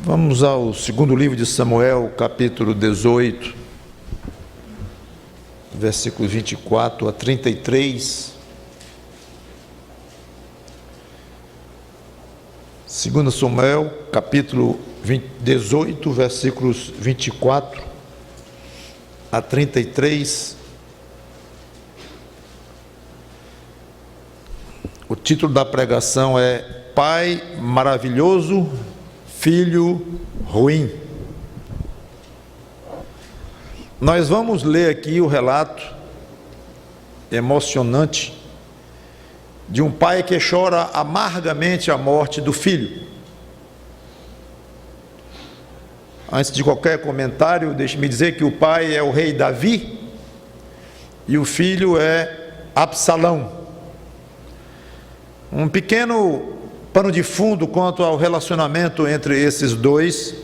Vamos ao segundo livro de Samuel, capítulo 18, versículos 24 a 33. 2 Samuel, capítulo 18, versículos 24 a 33. O título da pregação é Pai Maravilhoso, Filho Ruim. Nós vamos ler aqui o relato emocionante de um pai que chora amargamente a morte do filho. Antes de qualquer comentário, deixe-me dizer que o pai é o rei Davi e o filho é Absalão. Um pequeno pano de fundo quanto ao relacionamento entre esses dois.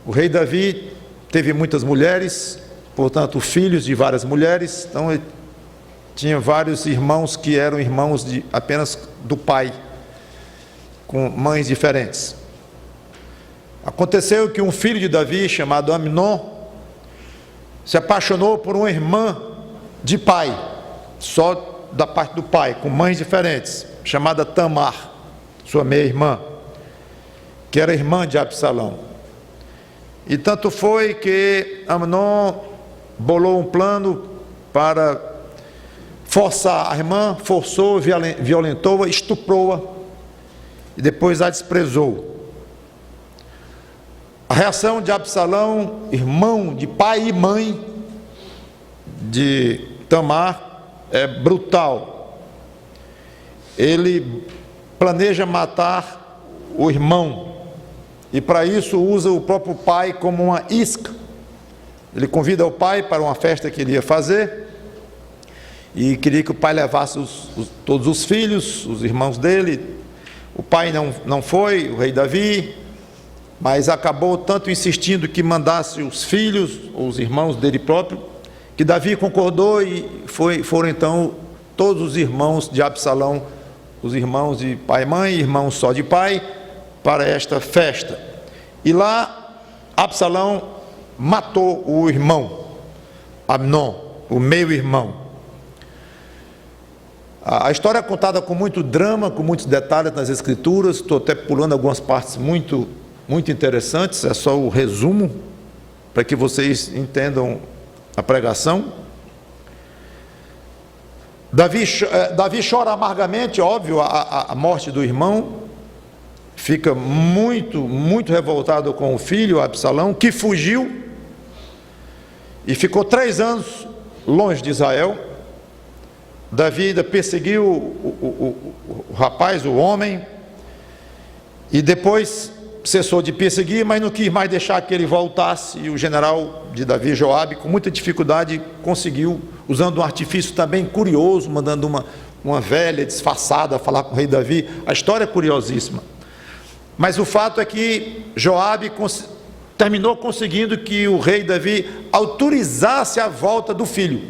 O rei Davi teve muitas mulheres, portanto filhos de várias mulheres, então ele tinha vários irmãos que eram irmãos apenas do pai, com mães diferentes. Aconteceu que um filho de Davi, chamado Amnon, se apaixonou por uma irmã de pai, só da parte do pai, com mães diferentes, chamada Tamar, sua meia-irmã, que era irmã de Absalão. E tanto foi que Amnon bolou um plano para forçar a irmã, forçou, violentou-a, estuprou-a e depois a desprezou. A reação de Absalão, irmão de pai e mãe de Tamar, é brutal. Ele planeja matar o irmão e para isso usa o próprio pai como uma isca. Ele convida o pai para uma festa que ele ia fazer e queria que o pai levasse todos os filhos, os irmãos dele. O pai não foi, o rei Davi, mas acabou tanto insistindo que mandasse os filhos, os irmãos dele próprio, que Davi concordou e foram então todos os irmãos de Absalão, os irmãos de pai e mãe, irmãos só de pai, para esta festa. E lá Absalão matou o irmão Amnon, o meio-irmão. A história é contada com muito drama, com muitos detalhes nas escrituras. Estou até pulando algumas partes muito interessantes, é só o resumo para que vocês entendam a pregação. Davi chora amargamente, óbvio, a morte do irmão, fica muito revoltado com o filho Absalão, que fugiu e ficou 3 anos longe de Israel. Davi ainda perseguiu o rapaz, o homem, e depois cessou de perseguir, mas não quis mais deixar que ele voltasse, e o general de Davi, Joabe, com muita dificuldade conseguiu, usando um artifício também curioso, mandando uma velha disfarçada falar com o rei Davi. A história é curiosíssima, mas o fato é que Joabe terminou conseguindo que o rei Davi autorizasse a volta do filho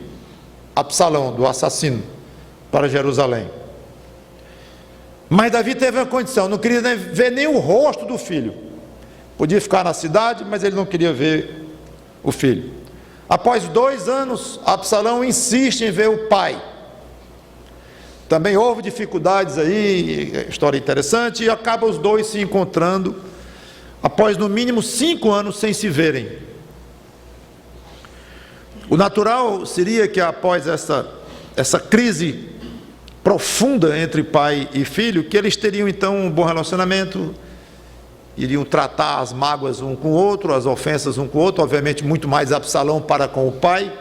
Absalão, do assassino, para Jerusalém. Mas Davi teve uma condição, não queria ver nem o rosto do filho. Podia ficar na cidade, mas ele não queria ver o filho. Após 2 anos, Absalão insiste em ver o pai. Também houve dificuldades aí, história interessante, e acaba os dois se encontrando após no mínimo 5 anos sem se verem. O natural seria que após essa crise profunda entre pai e filho, que eles teriam então um bom relacionamento, iriam tratar as mágoas um com o outro, as ofensas um com o outro, obviamente muito mais Absalão para com o pai,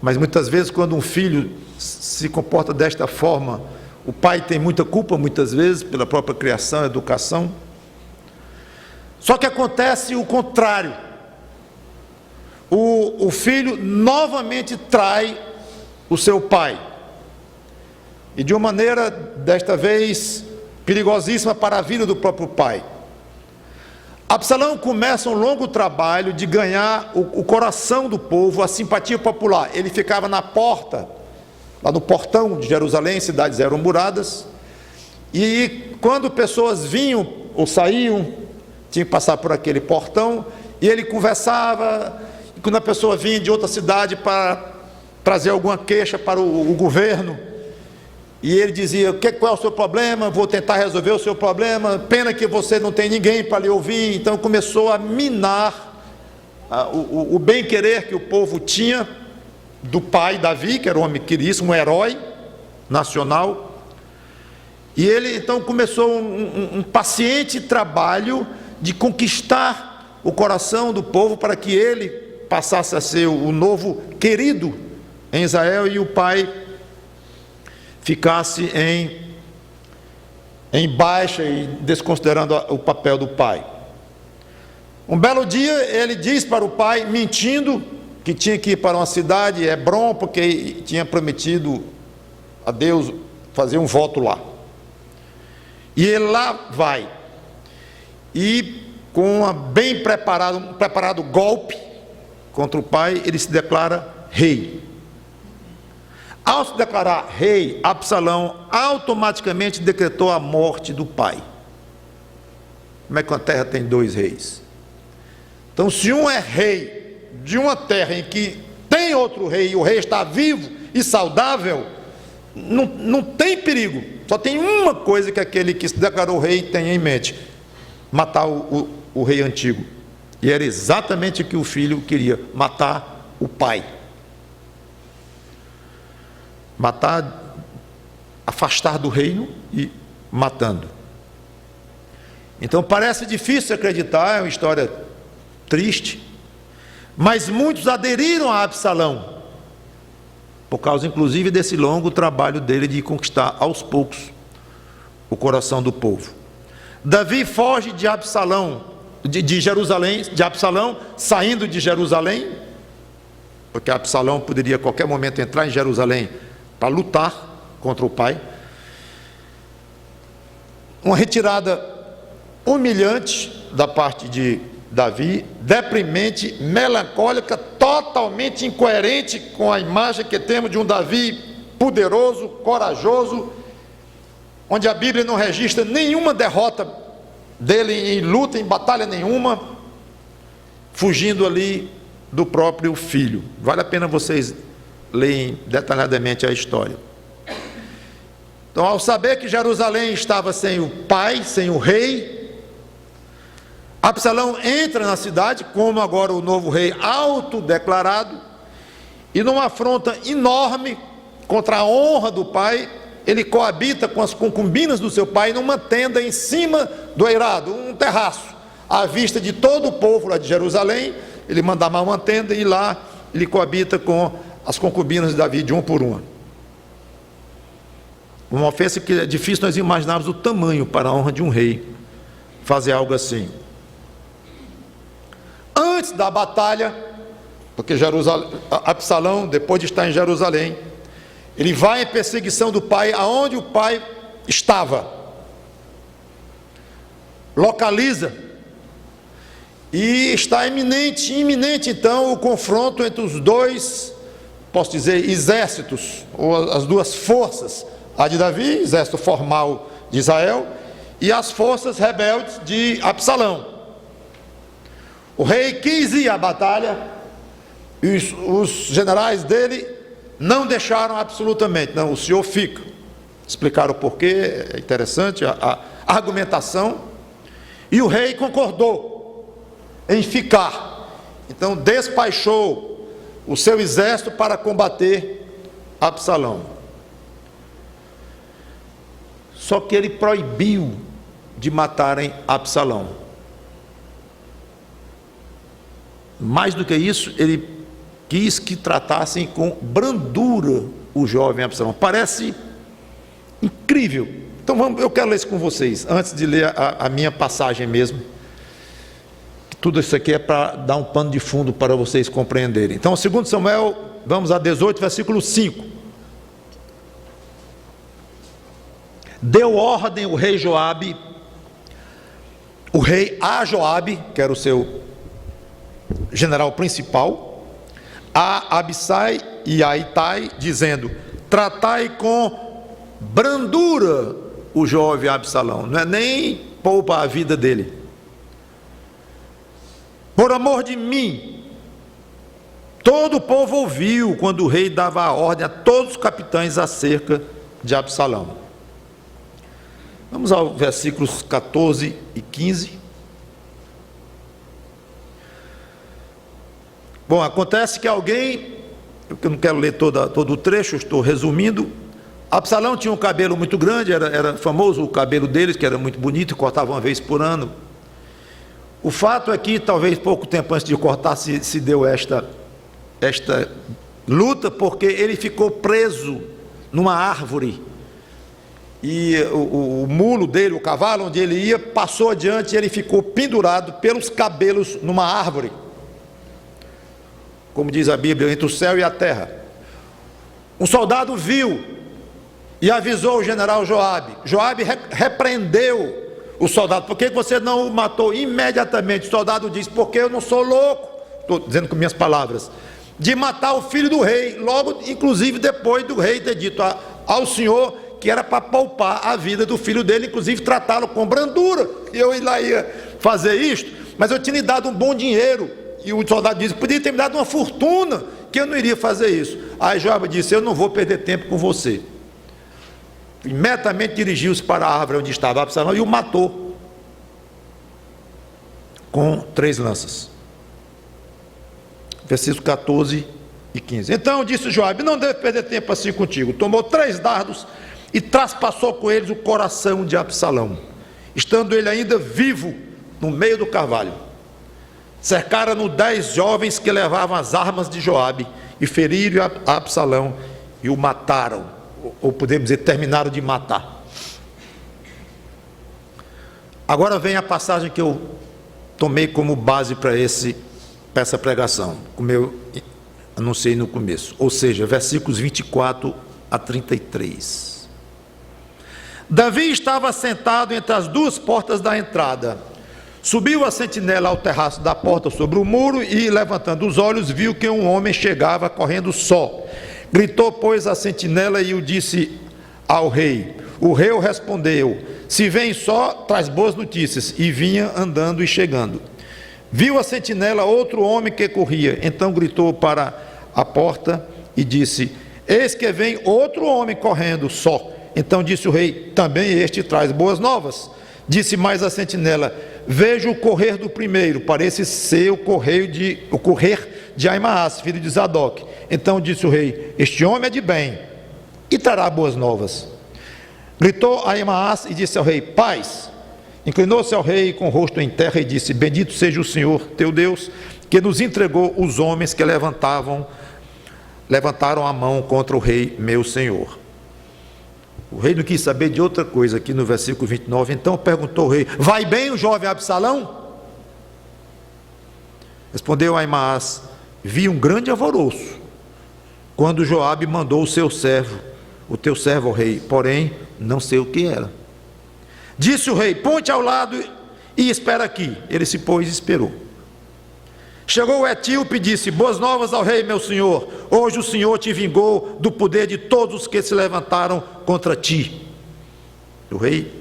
mas muitas vezes quando um filho se comporta desta forma, o pai tem muita culpa muitas vezes pela própria criação, educação. Só que acontece o contrário, o filho novamente trai o seu pai, e de uma maneira, desta vez, perigosíssima para a vida do próprio pai. Absalão começa um longo trabalho de ganhar o coração do povo, a simpatia popular. Ele ficava na porta, lá no portão de Jerusalém, cidades eram muradas, e quando pessoas vinham ou saíam, tinha que passar por aquele portão, e ele conversava, e quando a pessoa vinha de outra cidade para trazer alguma queixa para o governo, e ele dizia: qual é o seu problema? Vou tentar resolver o seu problema, pena que você não tem ninguém para lhe ouvir. Então começou a minar o bem-querer que o povo tinha do pai Davi, que era um homem queridíssimo, um herói nacional. E ele então começou um paciente trabalho de conquistar o coração do povo para que ele passasse a ser o novo querido em Israel e o pai ficasse em baixa e desconsiderando o papel do pai. Um belo dia ele diz para o pai, mentindo, que tinha que ir para uma cidade, Hebrom, porque tinha prometido a Deus fazer um voto lá. E ele lá vai, e com um preparado golpe contra o pai, ele se declara rei. Ao se declarar rei, Absalão automaticamente decretou a morte do pai. Como é que uma terra tem dois reis? Então, se um é rei de uma terra em que tem outro rei, e o rei está vivo e saudável, não tem perigo. Só tem uma coisa que aquele que se declarou rei tem em mente: matar o rei antigo. E era exatamente o que o filho queria: matar o pai. Matar, afastar do reino e matando. Então parece difícil acreditar, é uma história triste, mas muitos aderiram a Absalão, por causa inclusive desse longo trabalho dele de conquistar aos poucos o coração do povo. Davi foge de Absalão, de Jerusalém, de Absalão, saindo de Jerusalém, porque Absalão poderia a qualquer momento entrar em Jerusalém para lutar contra o pai. Uma retirada humilhante da parte de Davi, deprimente, melancólica, totalmente incoerente com a imagem que temos de um Davi poderoso, corajoso, onde a Bíblia não registra nenhuma derrota dele em luta, em batalha nenhuma, fugindo ali do próprio filho. Vale a pena vocês leem detalhadamente a história. Então, ao saber que Jerusalém estava sem o pai, sem o rei, Absalão entra na cidade como agora o novo rei autodeclarado, e numa afronta enorme contra a honra do pai, ele coabita com as concubinas do seu pai numa tenda em cima do eirado, um terraço, à vista de todo o povo lá de Jerusalém. Ele manda armar uma tenda e lá ele coabita com as concubinas de Davi, de uma por uma. Uma ofensa que é difícil nós imaginarmos o tamanho para a honra de um rei fazer algo assim. Antes da batalha, porque Absalão, depois de estar em Jerusalém, ele vai em perseguição do pai, aonde o pai estava, localiza, e está iminente então o confronto entre os dois, posso dizer, exércitos, ou as duas forças, a de Davi, exército formal de Israel, e as forças rebeldes de Absalão. O rei quis ir à batalha, e os generais dele não deixaram absolutamente. Não, o senhor fica. Explicaram o porquê, é interessante a argumentação, e o rei concordou em ficar. Então despachou o seu exército para combater Absalão. Só que ele proibiu de matarem Absalão. Mais do que isso, ele quis que tratassem com brandura o jovem Absalão. Parece incrível. Então eu quero ler isso com vocês, antes de ler a minha passagem mesmo. Tudo isso aqui é para dar um pano de fundo para vocês compreenderem. Então, 2 Samuel, vamos a 18, versículo 5. Deu ordem o rei Joabe, o rei a Joabe, que era o seu general principal, a Abissai e a Itai, dizendo: tratai com brandura o jovem Absalão. Não é nem poupa a vida dele. Por amor de mim. Todo o povo ouviu quando o rei dava a ordem a todos os capitães acerca de Absalão. Vamos aos versículos 14 e 15. Bom, acontece que alguém, eu não quero ler todo o trecho, estou resumindo. Absalão tinha um cabelo muito grande, era famoso o cabelo dele, que era muito bonito, cortava uma vez por ano. O fato é que, talvez pouco tempo antes de cortar, se deu esta luta, porque ele ficou preso numa árvore. E o mulo dele, o cavalo onde ele ia, passou adiante e ele ficou pendurado pelos cabelos numa árvore. Como diz a Bíblia, entre o céu e a terra. Um soldado viu e avisou o general Joabe. Joabe repreendeu o soldado: por que você não o matou imediatamente? O soldado disse: porque eu não sou louco, estou dizendo com minhas palavras, de matar o filho do rei, logo, inclusive depois do rei ter dito ao senhor que era para poupar a vida do filho dele, inclusive tratá-lo com brandura. Eu lá ia fazer isto, mas eu tinha lhe dado um bom dinheiro. E o soldado disse: podia ter me dado uma fortuna, que eu não iria fazer isso. Aí Joabe disse: eu não vou perder tempo com você. Imediatamente dirigiu-se para a árvore onde estava Absalão e o matou com 3 lanças. Versículos 14 e 15. Então disse Joabe: não deve perder tempo assim contigo. Tomou 3 dardos e traspassou com eles o coração de Absalão, estando ele ainda vivo no meio do carvalho. Cercaram-no 10 jovens que levavam as armas de Joabe e feriram a Absalão e o mataram, ou podemos dizer, terminaram de matar. Agora vem a passagem que eu tomei como base para essa pregação, como eu anunciei no começo, ou seja, versículos 24 a 33. Davi estava sentado entre as 2 portas da entrada. Subiu a sentinela ao terraço da porta sobre o muro e, levantando os olhos, viu que um homem chegava correndo só. Gritou, pois, a sentinela e o disse ao rei. O rei o respondeu: se vem só, traz boas notícias. E vinha andando e chegando. Viu a sentinela outro homem que corria. Então gritou para a porta e disse: eis que vem outro homem correndo só. Então disse o rei: também este traz boas novas. Disse mais a sentinela: vejo o correr do primeiro, parece ser o correr de Aimaas, filho de Zadok. Então disse o rei: este homem é de bem e trará boas novas. Gritou Aimaas e disse ao rei: paz. Inclinou-se ao rei com o rosto em terra e disse: bendito seja o Senhor teu Deus, que nos entregou os homens que levantaram a mão contra o rei meu senhor. O rei não quis saber de outra coisa. Aqui no versículo 29, então perguntou o rei: vai bem o jovem Absalão? Respondeu Aimaas: vi um grande alvoroço, quando Joabe mandou o teu servo ao rei, porém não sei o que era. Disse o rei: ponte ao lado e espera aqui. Ele se pôs e esperou. Chegou o etíope e disse: boas novas ao rei meu senhor, hoje o Senhor te vingou do poder de todos os que se levantaram contra ti. O rei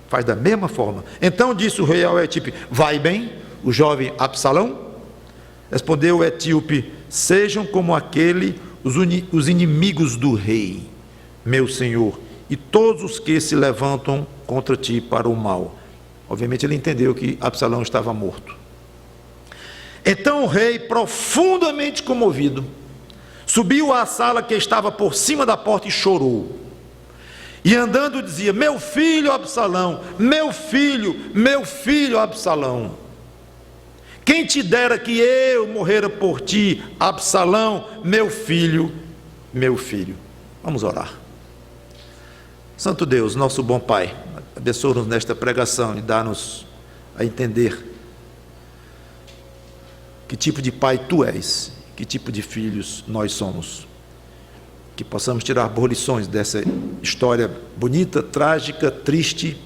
faz da mesma forma. Então disse o rei ao etíope: vai bem o jovem Absalão? Respondeu o etíope: sejam como os inimigos do rei meu senhor, e todos os que se levantam contra ti para o mal. Obviamente ele entendeu que Absalão estava morto. Então o rei, profundamente comovido, subiu à sala que estava por cima da porta e chorou. E andando dizia: meu filho Absalão, meu filho Absalão, quem te dera que eu morrera por ti, Absalão, meu filho. Vamos orar. Santo Deus, nosso bom Pai, abençoa-nos nesta pregação e dá-nos a entender que tipo de pai tu és, que tipo de filhos nós somos. Que possamos tirar boas lições dessa história bonita, trágica, triste,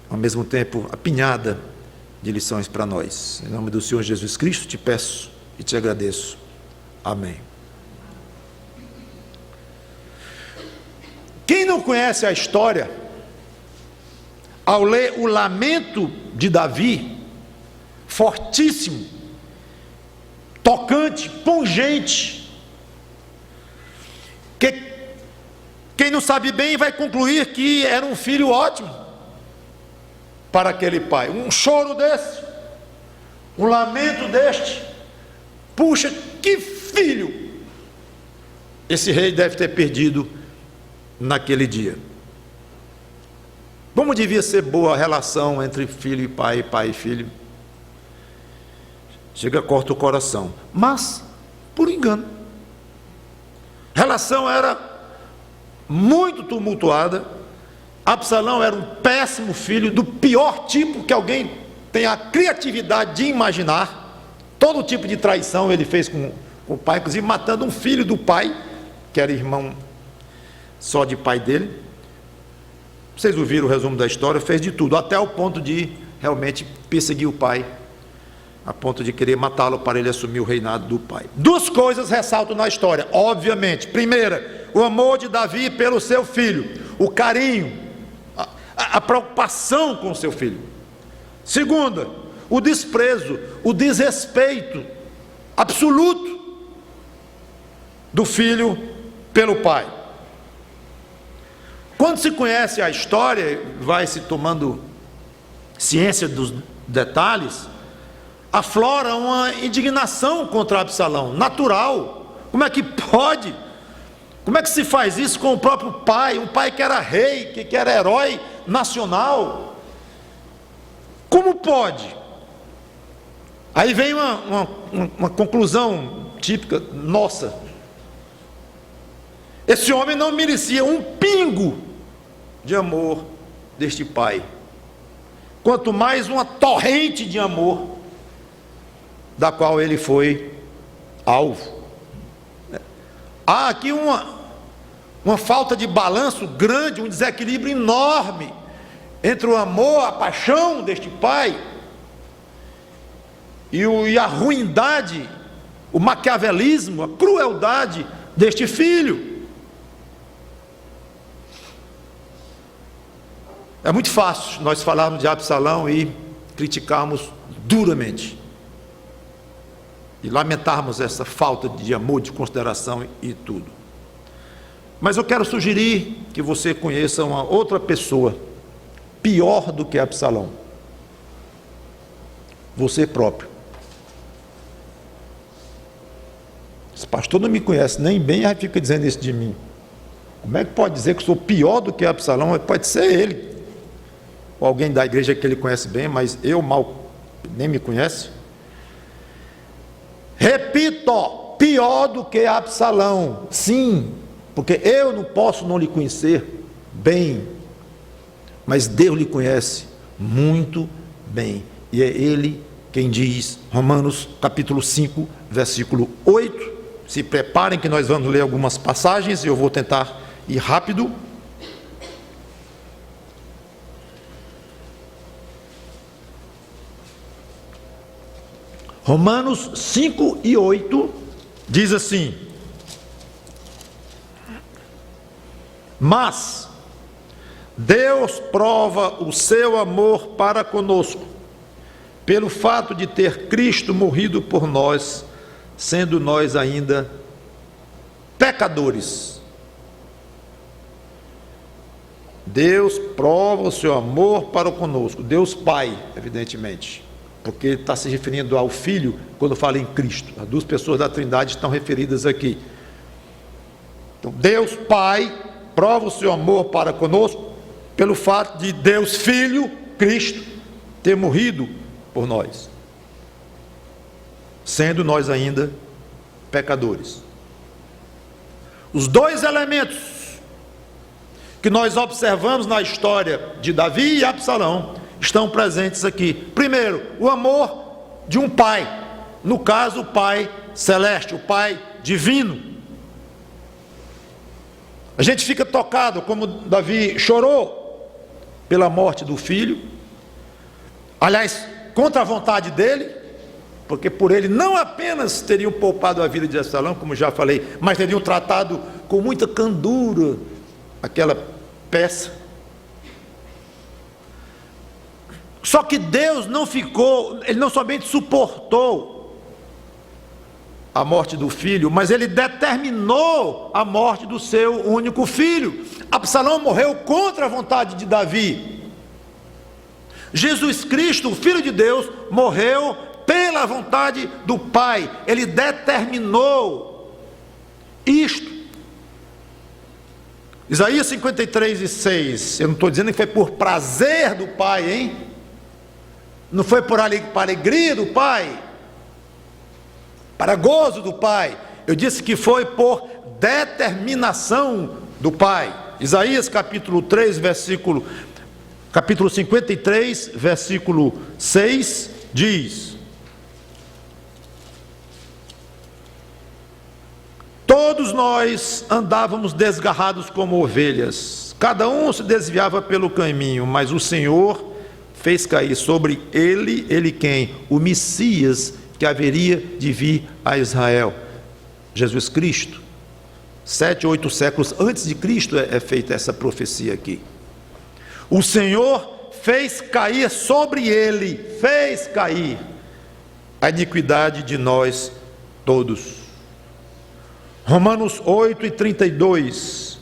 ao mesmo tempo apinhada de lições para nós. Em nome do Senhor Jesus Cristo te peço e te agradeço. Amém. Quem não conhece a história, ao ler o lamento de Davi, fortíssimo, tocante, pungente, que quem não sabe bem vai concluir que era um filho ótimo para aquele pai. Um choro desse, um lamento deste, puxa, que filho esse rei deve ter perdido naquele dia. Como devia ser boa a relação entre filho e pai e filho. Chega, corta o coração. Mas, por engano, a relação era muito tumultuada. Absalão era um péssimo filho, do pior tipo que alguém tem a criatividade de imaginar. Todo tipo de traição ele fez com o pai, inclusive matando um filho do pai, que era irmão só de pai dele. Vocês ouviram o resumo da história, fez de tudo, até o ponto de realmente perseguir o pai, a ponto de querer matá-lo para ele assumir o reinado do pai. Duas coisas ressaltam na história, obviamente. Primeira, o amor de Davi pelo seu filho, o carinho, a preocupação com o seu filho. Segunda, o desprezo, o desrespeito absoluto do filho pelo pai. Quando se conhece a história, vai se tomando ciência dos detalhes, aflora uma indignação contra Absalão, natural. Como é que pode? Como é que se faz isso com o próprio pai? Um pai que era rei, que era herói nacional. Como pode? Aí vem uma conclusão típica nossa. Esse homem não merecia um pingo de amor deste pai, quanto mais uma torrente de amor da qual ele foi alvo. Há aqui uma falta de balanço grande, um desequilíbrio enorme entre o amor, a paixão deste pai e a ruindade, o maquiavelismo, a crueldade deste filho. É muito fácil nós falarmos de Absalão e criticarmos duramente e lamentarmos essa falta de amor, de consideração e tudo. Mas eu quero sugerir que você conheça uma outra pessoa pior do que Absalão: você próprio. Esse pastor não me conhece nem bem, aí fica dizendo isso de mim. Como é que pode dizer que sou pior do que Absalão? Pode ser ele, ou alguém da igreja que ele conhece bem, mas eu mal, nem me conhece. Repito, pior do que Absalão, sim, porque eu não posso não lhe conhecer bem, mas Deus lhe conhece muito bem, e é Ele quem diz, Romanos capítulo 5, versículo 8, se preparem que nós vamos ler algumas passagens, e eu vou tentar ir rápido. Romanos 5 e 8 diz assim: mas Deus prova o seu amor para conosco, pelo fato de ter Cristo morrido por nós, sendo nós ainda pecadores. Deus prova o seu amor para conosco, Deus Pai, evidentemente, porque ele está se referindo ao Filho quando fala em Cristo. As duas pessoas da Trindade estão referidas aqui. Então, Deus Pai prova o seu amor para conosco pelo fato de Deus Filho, Cristo, ter morrido por nós, sendo nós ainda pecadores. Os dois elementos que nós observamos na história de Davi e Absalão estão presentes aqui. Primeiro, o amor de um pai, no caso o Pai Celeste, o Pai Divino. A gente fica tocado como Davi chorou pela morte do filho, aliás, contra a vontade dele, porque por ele não apenas teriam poupado a vida de Absalão, como já falei, mas teriam tratado com muita candura aquela peça. Só que Deus não ficou, Ele não somente suportou a morte do filho, mas Ele determinou a morte do seu único filho. Absalão morreu contra a vontade de Davi. Jesus Cristo, o Filho de Deus, morreu pela vontade do Pai. Ele determinou isto. Isaías 53:6. Eu não estou dizendo que foi por prazer do Pai, hein? Não foi para alegria do Pai, para gozo do Pai. Eu disse que foi por determinação do Pai. Isaías capítulo 53, versículo 6, diz: todos nós andávamos desgarrados como ovelhas, cada um se desviava pelo caminho, mas o Senhor fez cair sobre ele quem? O Messias que haveria de vir a Israel, Jesus Cristo. 7 ou 8 séculos antes de Cristo é feita essa profecia aqui. O Senhor fez cair sobre ele, fez cair a iniquidade de nós todos. Romanos 8:32.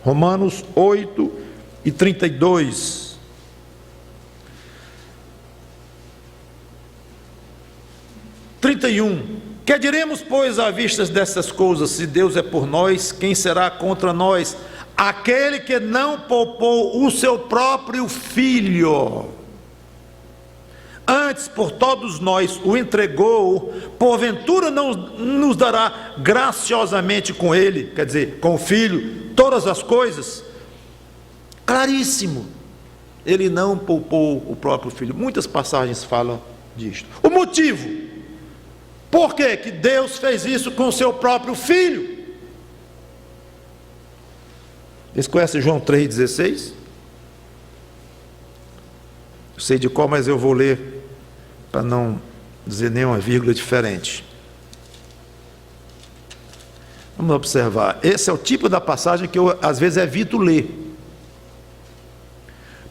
Romanos 8:32. Que diremos, pois, à vista dessas coisas? Se Deus é por nós, quem será contra nós? Aquele que não poupou o seu próprio filho, antes por todos nós o entregou, porventura não nos dará graciosamente com ele, quer dizer, com o filho, todas as coisas? Claríssimo, ele não poupou o próprio filho. Muitas passagens falam disto. O motivo, por que que Deus fez isso com o seu próprio filho? Vocês conhecem João 3,16? Eu sei de qual, mas eu vou ler para não dizer nenhuma vírgula diferente. Vamos observar. Esse é o tipo da passagem que eu às vezes evito ler,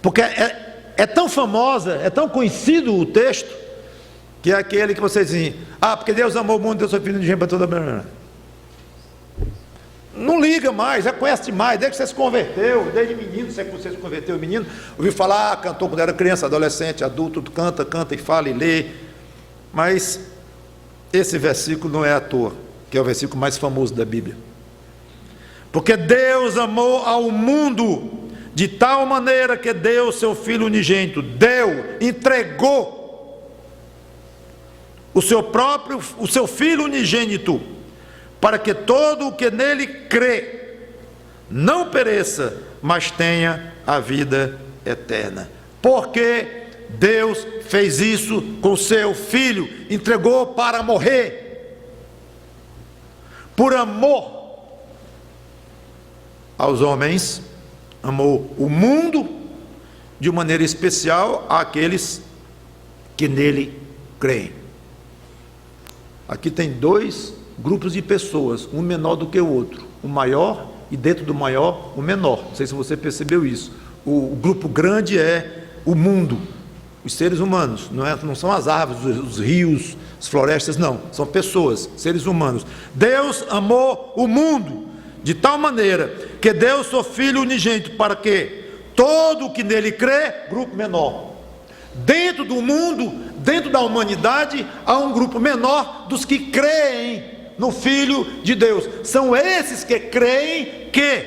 porque é tão famosa, é tão conhecido o texto, que é aquele que vocês dizem: porque Deus amou o mundo, deu seu filho de gente para toda a... Não liga mais, já conhece demais, desde que você se converteu, desde menino você se converteu, menino, ouviu falar, cantou quando era criança, adolescente, adulto, canta e fala e lê. Mas esse versículo não é à toa, que é o versículo mais famoso da Bíblia. Porque Deus amou ao mundo de tal maneira que deu seu Filho unigênito, entregou o seu Filho unigênito, para que todo o que nele crê não pereça, mas tenha a vida eterna. Porque Deus fez isso com seu Filho, entregou para morrer, por amor aos homens, amou o mundo, de maneira especial àqueles que nele creem. Aqui tem dois grupos de pessoas, um menor do que o outro, o maior, e dentro do maior, o menor. Não sei se você percebeu isso. O grupo grande é o mundo, os seres humanos, não são as árvores, os rios, as florestas, não, são pessoas, seres humanos. Deus amou o mundo de tal maneira que deu seu Filho unigênito, para que todo o que nele crê, grupo menor. Dentro do mundo, dentro da humanidade, há um grupo menor dos que creem no Filho de Deus. São esses que creem que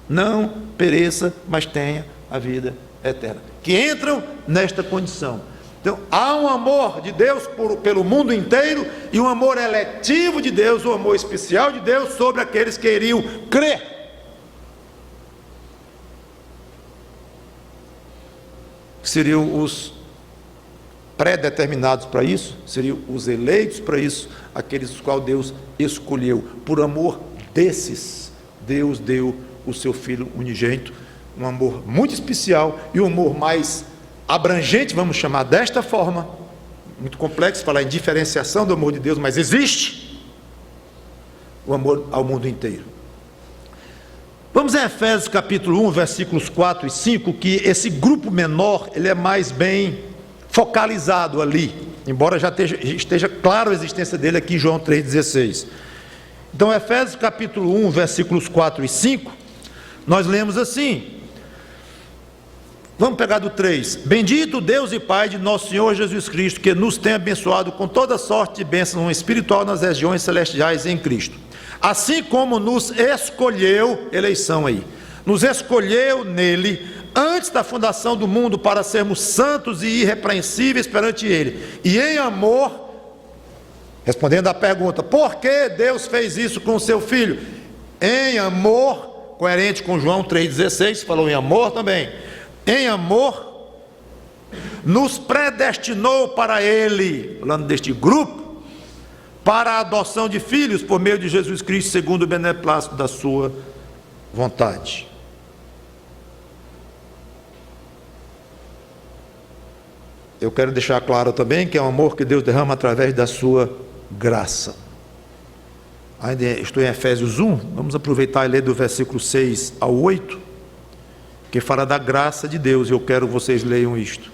não pereça, mas tenha a vida eterna, que entram nesta condição. Então há um amor de Deus pelo mundo inteiro, e um amor eletivo de Deus, um amor especial de Deus sobre aqueles que iriam crer. Seriam os pré-determinados para isso, seriam os eleitos para isso, aqueles os quais Deus escolheu. Por amor desses, Deus deu o seu Filho unigênito, um amor muito especial, e um amor mais abrangente, vamos chamar desta forma. Muito complexo falar em diferenciação do amor de Deus, mas existe o amor ao mundo inteiro. Vamos a Efésios capítulo 1, versículos 4 e 5, que esse grupo menor, ele é mais bem focalizado ali, embora já esteja claro a existência dele aqui em João 3,16. Então, Efésios capítulo 1, versículos 4 e 5, nós lemos assim, vamos pegar do 3, bendito Deus e Pai de nosso Senhor Jesus Cristo, que nos tem abençoado com toda sorte de bênção espiritual nas regiões celestiais em Cristo, assim como nos escolheu, eleição aí, nos escolheu nele, antes da fundação do mundo, para sermos santos e irrepreensíveis perante ele, e em amor, respondendo à pergunta, por que Deus fez isso com o seu Filho? Em amor, coerente com João 3,16, falou em amor também, em amor, nos predestinou para ele, falando deste grupo, para a adoção de filhos por meio de Jesus Cristo, segundo o beneplácito da sua vontade. Eu quero deixar claro também que é um amor que Deus derrama através da sua graça. Ainda estou em Efésios 1, vamos aproveitar e ler do versículo 6 ao 8, que fala da graça de Deus, e eu quero que vocês leiam isto.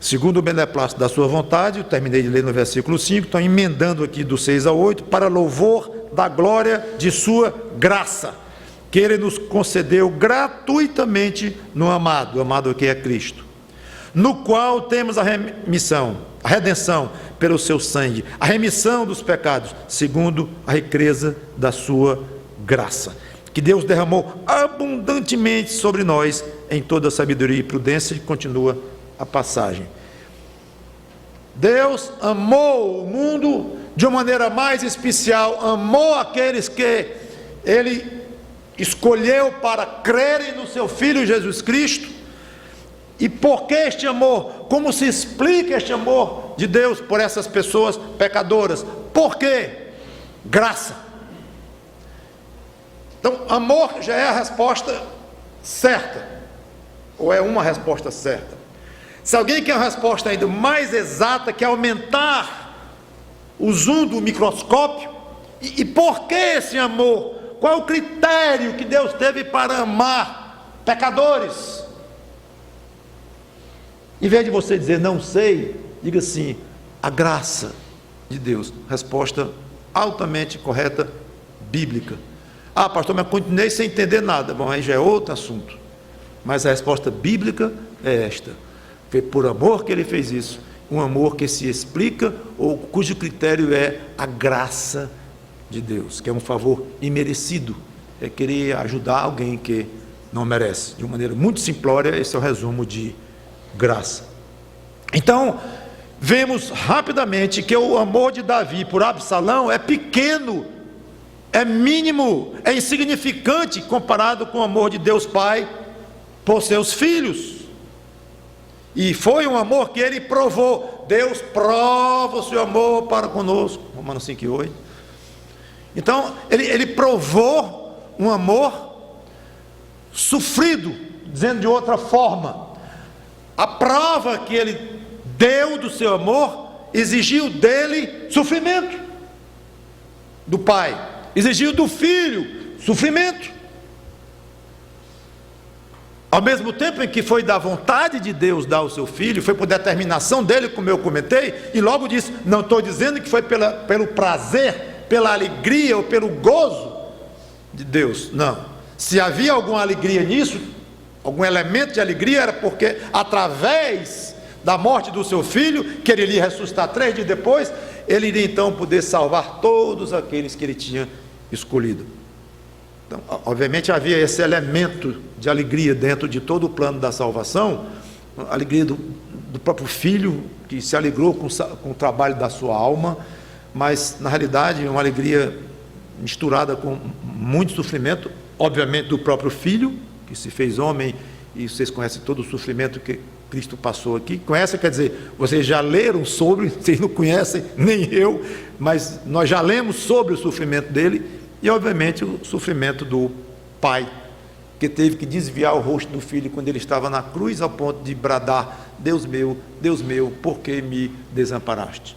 Segundo o beneplácito da sua vontade, eu terminei de ler no versículo 5, estou emendando aqui do 6 ao 8, para louvor da glória de sua graça, que ele nos concedeu gratuitamente no amado, o amado aqui é Cristo, no qual temos a redenção pelo seu sangue, a remissão dos pecados, segundo a riqueza da sua graça, que Deus derramou abundantemente sobre nós, em toda sabedoria e prudência, e continua a passagem. Deus amou o mundo de uma maneira mais especial, amou aqueles que Ele escolheu para crerem no seu Filho Jesus Cristo. E por que este amor? Como se explica este amor de Deus por essas pessoas pecadoras? Por quê? Graça. Então, amor já é a resposta certa, ou é uma resposta certa. Se alguém quer uma resposta ainda mais exata, quer aumentar o zoom do microscópio, e por que esse amor? Qual é o critério que Deus teve para amar pecadores? Em vez de você dizer não sei, diga assim, a graça de Deus. Resposta altamente correta, bíblica. Ah, pastor, mas continuei sem entender nada. Bom, aí já é outro assunto. Mas a resposta bíblica é esta. Foi por amor que ele fez isso. Um amor que se explica, ou cujo critério é a graça de Deus, que é um favor imerecido. É querer ajudar alguém que não merece. De uma maneira muito simplória, esse é o resumo de graça. Então, vemos rapidamente que o amor de Davi por Absalão é pequeno, é mínimo, é insignificante comparado com o amor de Deus Pai por seus filhos. E foi um amor que ele provou. Deus prova o seu amor para conosco, Romanos 5:8. Então, ele provou um amor sofrido, dizendo de outra forma. A prova que ele deu do seu amor exigiu dele sofrimento, do pai, exigiu do filho sofrimento. Ao mesmo tempo em que foi da vontade de Deus dar o seu filho, foi por determinação dele, como eu comentei, e logo disse, não estou dizendo que foi pelo prazer, pela alegria ou pelo gozo de Deus, não. Se havia alguma alegria nisso, algum elemento de alegria, era porque através da morte do seu filho, que ele iria ressuscitar 3 dias depois, ele iria então poder salvar todos aqueles que ele tinha escolhido. Então, obviamente havia esse elemento de alegria dentro de todo o plano da salvação, a alegria do próprio filho, que se alegrou com o trabalho da sua alma, mas na realidade uma alegria misturada com muito sofrimento, obviamente do próprio filho, que se fez homem, e vocês conhecem todo o sofrimento que Cristo passou aqui. Conhecem, quer dizer, vocês já leram sobre, vocês não conhecem, nem eu, mas nós já lemos sobre o sofrimento dele, e obviamente o sofrimento do pai, que teve que desviar o rosto do filho quando ele estava na cruz, ao ponto de bradar, Deus meu, por que me desamparaste?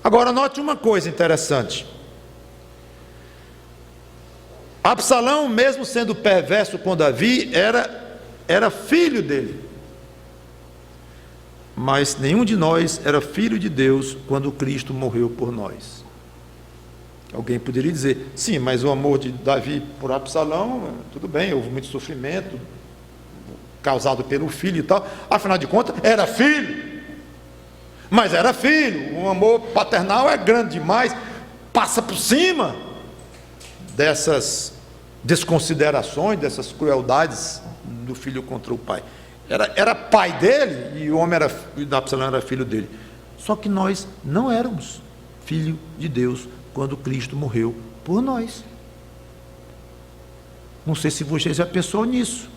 Agora note uma coisa interessante. Absalão, mesmo sendo perverso com Davi, era filho dele. Mas nenhum de nós era filho de Deus quando Cristo morreu por nós. Alguém poderia dizer, sim, mas o amor de Davi por Absalão, tudo bem, houve muito sofrimento causado pelo filho e tal, afinal de contas, era filho. Mas era filho, o amor paternal é grande demais, passa por cima dessas desconsiderações, dessas crueldades do filho contra o pai. Era pai dele e o homem da Absalão era filho dele. Só que nós não éramos filho de Deus quando Cristo morreu por nós. Não sei se você já pensou nisso.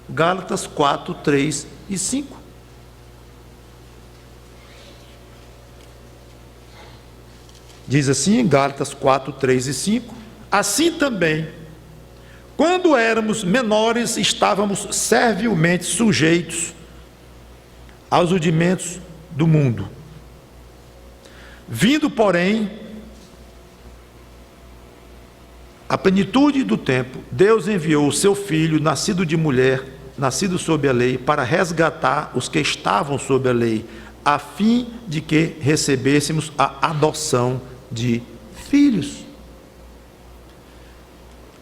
Gálatas 4, 3 e 5. Diz assim em Gálatas 4, 3 e 5. Assim também, quando éramos menores, estávamos servilmente sujeitos aos rudimentos do mundo. Vindo, porém, a plenitude do tempo, Deus enviou o seu Filho, nascido de mulher, nascido sob a lei, para resgatar os que estavam sob a lei, a fim de que recebêssemos a adoção de filhos.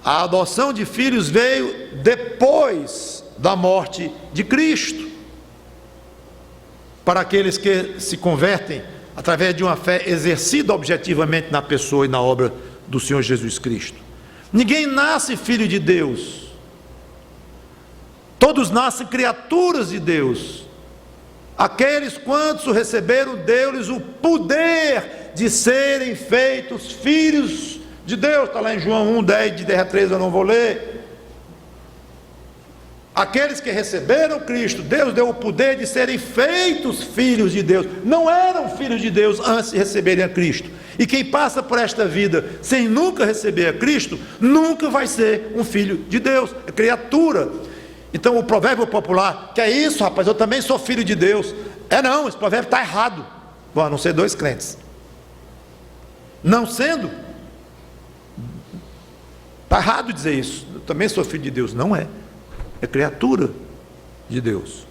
A adoção de filhos veio depois da morte de Cristo, para aqueles que se convertem através de uma fé exercida objetivamente na pessoa e na obra do Senhor Jesus Cristo. Ninguém nasce filho de Deus, todos nascem criaturas de Deus. Aqueles quantos o receberam, deu-lhes o poder de serem feitos filhos de Deus, está lá em João 1, 10, de 10 a 13, eu não vou ler. Aqueles que receberam Cristo, Deus deu o poder de serem feitos filhos de Deus. Não eram filhos de Deus antes de receberem a Cristo. E quem passa por esta vida sem nunca receber a Cristo, nunca vai ser um filho de Deus, é criatura. Então o provérbio popular, que é isso, rapaz, eu também sou filho de Deus. Não, esse provérbio está errado. Bom, a não ser dois crentes. Não sendo, está errado dizer isso. Eu também sou filho de Deus. Não é. É criatura de Deus.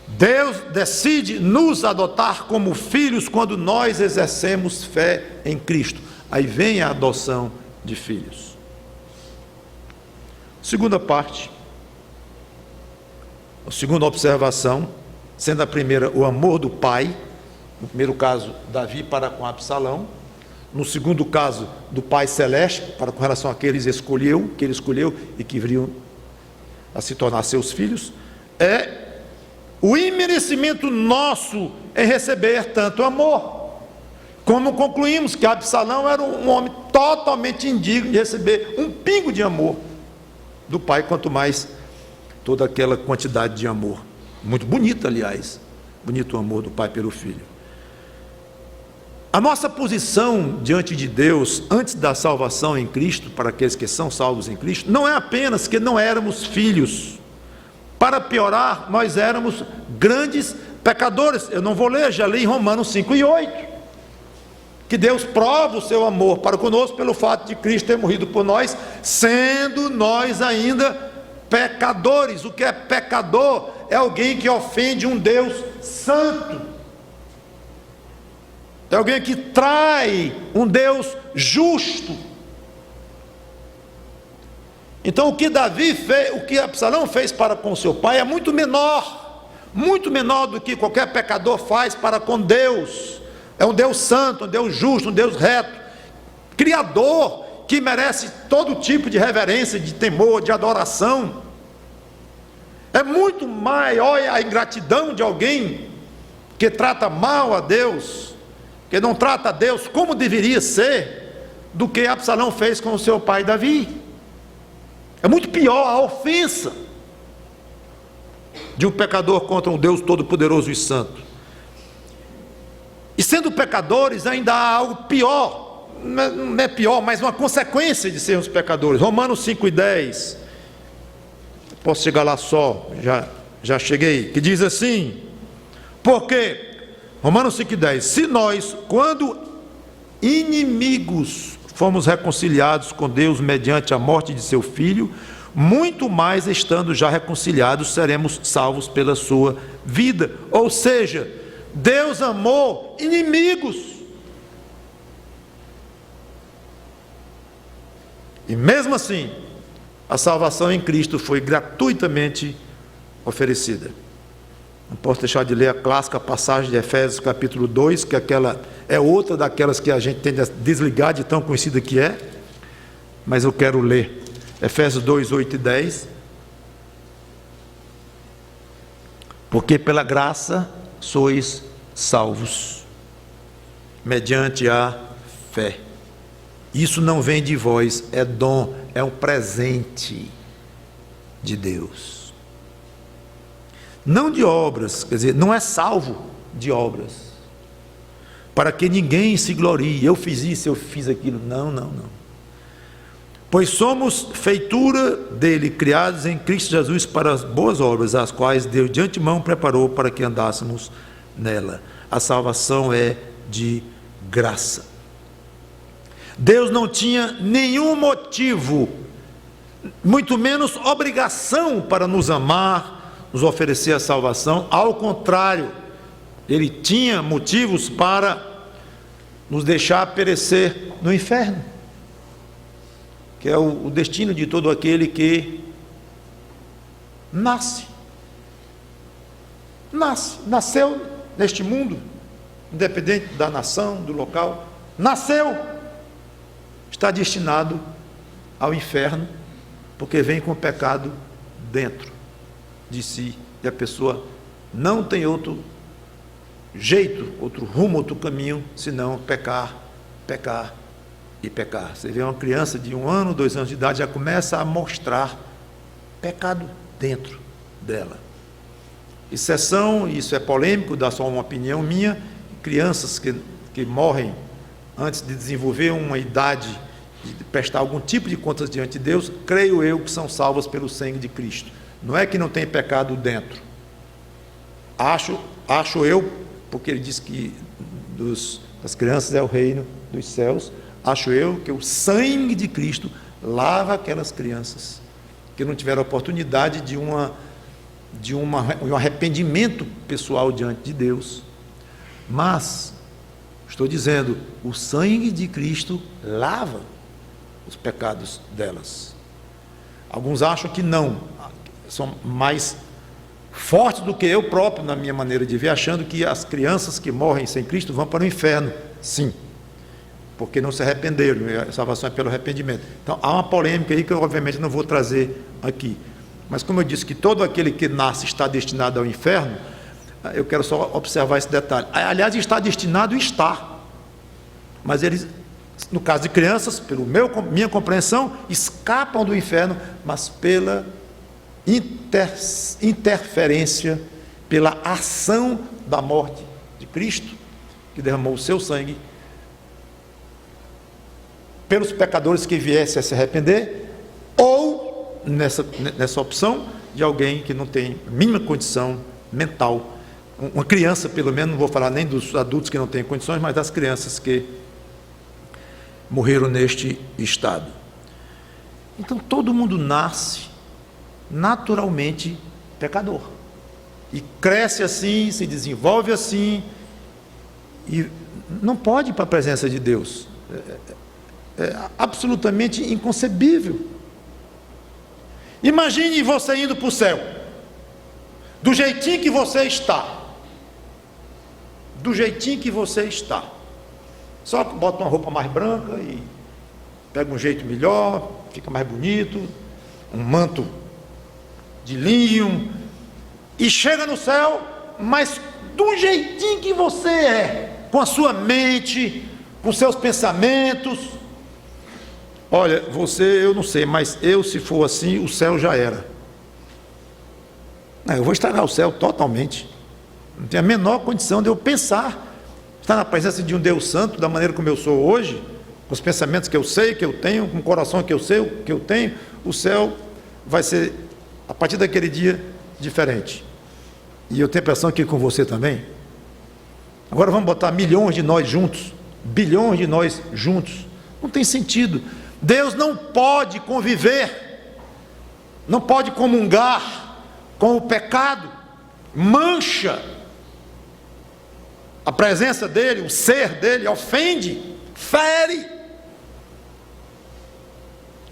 Deus decide nos adotar como filhos quando nós exercemos fé em Cristo. Aí vem a adoção de filhos. Segunda parte, a segunda observação, sendo a primeira o amor do pai, no primeiro caso Davi para com Absalão, no segundo caso do Pai Celeste, para com relação àqueles que ele escolheu e que viriam a se tornar seus filhos, é o imerecimento nosso em receber tanto amor. Como concluímos que Absalão era um homem totalmente indigno de receber um pingo de amor do pai, quanto mais toda aquela quantidade de amor. Muito bonito, aliás, bonito o amor do pai pelo filho. A nossa posição diante de Deus, antes da salvação em Cristo, para aqueles que são salvos em Cristo, não é apenas que não éramos filhos. Para piorar, nós éramos grandes pecadores. Eu não vou ler, já li em Romanos 5 e 8. Que Deus prova o seu amor para conosco pelo fato de Cristo ter morrido por nós, sendo nós ainda pecadores. O que é pecador? É alguém que ofende um Deus santo. É alguém que trai um Deus justo. Então o que Davi fez, o que Absalão fez para com seu pai é muito menor do que qualquer pecador faz para com Deus. É um Deus santo, um Deus justo, um Deus reto, criador, que merece todo tipo de reverência, de temor, de adoração. É muito maior a ingratidão de alguém que trata mal a Deus, que não trata a Deus como deveria ser, do que Absalão fez com o seu pai Davi. É muito pior a ofensa de um pecador contra um Deus todo-poderoso e santo. E sendo pecadores, ainda há algo pior, não é pior, mas uma consequência de sermos pecadores. Romanos 5 e 10, posso chegar lá só, já cheguei, que diz assim, porque, Romanos 5 e 10, se nós, quando inimigos, fomos reconciliados com Deus mediante a morte de seu Filho, muito mais, estando já reconciliados, seremos salvos pela sua vida. Ou seja, Deus amou inimigos. E mesmo assim, a salvação em Cristo foi gratuitamente oferecida. Não posso deixar de ler a clássica passagem de Efésios capítulo 2, que aquela é outra daquelas que a gente tende a desligar de tão conhecida que é, mas eu quero ler. Efésios 2, 8 e 10. Porque pela graça sois salvos, mediante a fé. Isso não vem de vós, é dom, é um presente de Deus. Não de obras, quer dizer, não é salvo de obras, para que ninguém se glorie, eu fiz isso, eu fiz aquilo. Não, não, não. Pois somos feitura dele, criados em Cristo Jesus para as boas obras, as quais Deus de antemão preparou para que andássemos nela. A salvação é de graça. Deus não tinha nenhum motivo, muito menos obrigação, para nos amar, nos oferecer a salvação. Ao contrário, Ele tinha motivos para nos deixar perecer no inferno, que é o destino de todo aquele que nasceu neste mundo, independente da nação, do local, nasceu, está destinado ao inferno, porque vem com o pecado dentro de si, e a pessoa não tem outro jeito, outro rumo, outro caminho, senão pecar, pecar e pecar. Você vê uma criança de 1 ano, 2 anos de idade, já começa a mostrar pecado dentro dela. Exceção, isso é polêmico, dá só uma opinião minha, crianças que morrem antes de desenvolver uma idade de prestar algum tipo de contas diante de Deus, creio eu que são salvas pelo sangue de Cristo. Não é que não tem pecado dentro. Acho eu, porque ele diz que das crianças é o reino dos céus, acho eu que o sangue de Cristo lava aquelas crianças que não tiveram oportunidade de um arrependimento pessoal diante de Deus. Mas, estou dizendo, o sangue de Cristo lava os pecados delas. Alguns acham que não, são mais fortes do que eu próprio na minha maneira de ver, achando que as crianças que morrem sem Cristo vão para o inferno. Sim, porque não se arrependeram, a salvação é pelo arrependimento. Então há uma polêmica aí que eu obviamente não vou trazer aqui, mas como eu disse que todo aquele que nasce está destinado ao inferno, eu quero só observar esse detalhe. Aliás, está destinado, mas eles, no caso de crianças, pela minha compreensão, escapam do inferno, mas pela interferência, pela ação da morte de Cristo, que derramou o seu sangue pelos pecadores que viessem a se arrepender, ou nessa opção de alguém que não tem a mínima condição mental, uma criança pelo menos, não vou falar nem dos adultos que não têm condições, mas das crianças que morreram neste estado. Então todo mundo nasce naturalmente pecador, e cresce assim, se desenvolve assim, e não pode ir para a presença de Deus. É absolutamente inconcebível. Imagine você indo para o céu, do jeitinho que você está, só bota uma roupa mais branca e pega um jeito melhor, fica mais bonito, um manto de linho, e chega no céu, mas do jeitinho que você é, com a sua mente, com seus pensamentos. Olha, eu não sei, mas se for assim, o céu já era. Eu vou estragar o céu totalmente. Não tenho a menor condição de eu pensar, estar na presença de um Deus Santo, da maneira como eu sou hoje, com os pensamentos que eu sei, que eu tenho, com o coração que eu sei, que eu tenho. O céu vai ser, a partir daquele dia, diferente. E eu tenho a impressão que com você também. Agora vamos botar milhões de nós juntos, bilhões de nós juntos, Não tem sentido. Deus não pode conviver, não pode comungar com o pecado, mancha a presença dele, o ser dele, ofende, fere.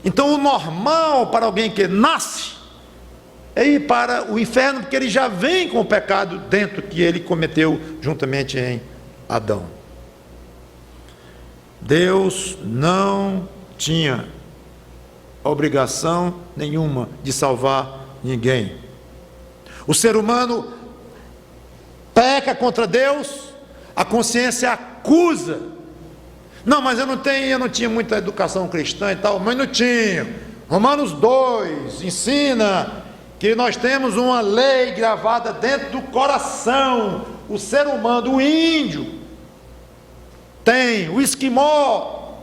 Então o normal para alguém que nasce é ir para o inferno, porque ele já vem com o pecado dentro que ele cometeu juntamente em Adão. Deus não tinha obrigação nenhuma de salvar ninguém. O ser humano peca contra Deus, a consciência acusa. Não, mas eu não tinha muita educação cristã e tal, mas não tinha. Romanos 2 ensina que nós temos uma lei gravada dentro do coração. O ser humano, o índio, tem, o esquimó,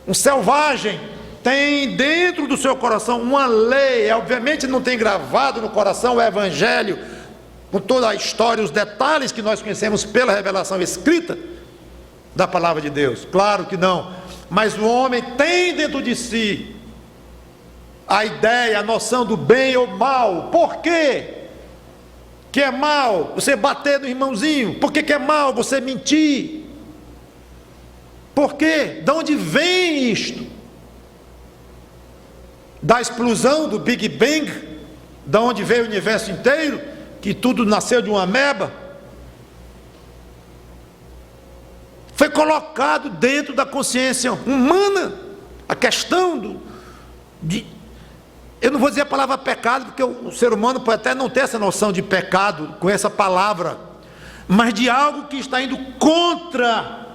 um selvagem, tem dentro do seu coração uma lei. Obviamente não tem gravado no coração o evangelho, com toda a história, os detalhes que nós conhecemos pela revelação escrita da palavra de Deus, claro que não, mas o homem tem dentro de si a ideia, a noção do bem ou mal. Por quê que é mal você bater no irmãozinho? Por que é mal você mentir? Por quê? De onde vem isto? Da explosão do Big Bang, de onde veio o universo inteiro, que tudo nasceu de uma ameba? Foi colocado dentro da consciência humana a questão eu não vou dizer a palavra pecado, porque o ser humano pode até não ter essa noção de pecado com essa palavra, mas de algo que está indo contra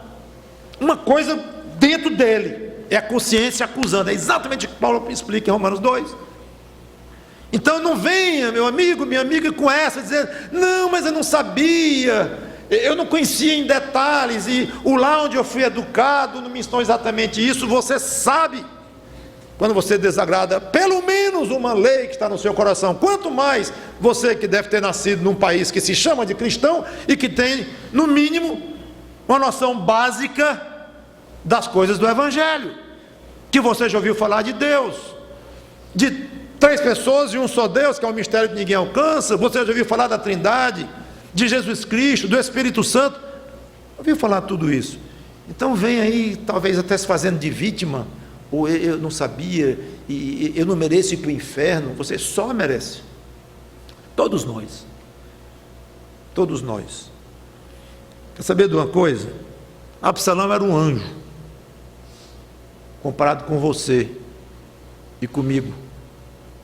uma coisa dentro dele. É a consciência acusando. É exatamente o que Paulo explica em Romanos 2. Então não venha, meu amigo, minha amiga, com essa, dizendo, não, mas eu não sabia, eu não conhecia em detalhes, e o lá onde eu fui educado não me ensinou exatamente isso. Você sabe, quando você desagrada pelo menos uma lei que está no seu coração, quanto mais você que deve ter nascido num país que se chama de cristão e que tem, no mínimo, uma noção básica das coisas do evangelho, que você já ouviu falar de Deus, de 3 pessoas e um só Deus, que é um mistério que ninguém alcança. Você já ouviu falar da Trindade, de Jesus Cristo, do Espírito Santo? Ouviu falar tudo isso? Então vem aí, talvez até se fazendo de vítima, ou eu não sabia, e eu não mereço ir para o inferno. Você só merece. Todos nós. Todos nós. Quer saber de uma coisa? Absalão era um anjo, comparado com você e comigo,